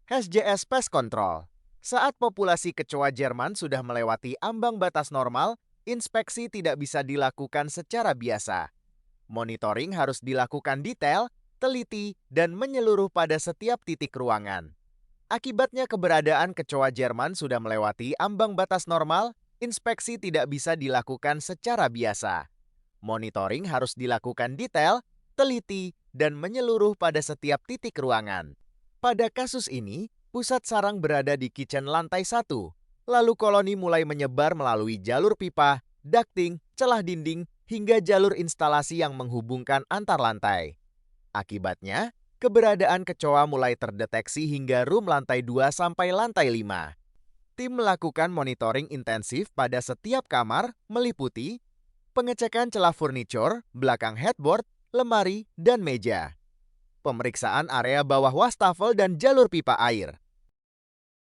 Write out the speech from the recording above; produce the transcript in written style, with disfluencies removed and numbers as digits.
HJS Pest Control. Saat populasi kecoa Jerman sudah melewati ambang batas normal, inspeksi tidak bisa dilakukan secara biasa. Monitoring harus dilakukan detail, teliti, dan menyeluruh pada setiap titik ruangan. Akibatnya keberadaan kecoa Jerman sudah melewati ambang batas normal, inspeksi tidak bisa dilakukan secara biasa. Monitoring harus dilakukan detail, teliti, dan menyeluruh pada setiap titik ruangan. Pada kasus ini, pusat sarang berada di kitchen lantai 1, lalu koloni mulai menyebar melalui jalur pipa, ducting, celah dinding, hingga jalur instalasi yang menghubungkan antar lantai. Akibatnya, keberadaan kecoa mulai terdeteksi hingga room lantai 2 sampai lantai 5. Tim melakukan monitoring intensif pada setiap kamar, meliputi pengecekan celah furniture, belakang headboard, lemari, dan meja. Pemeriksaan area bawah wastafel dan jalur pipa air.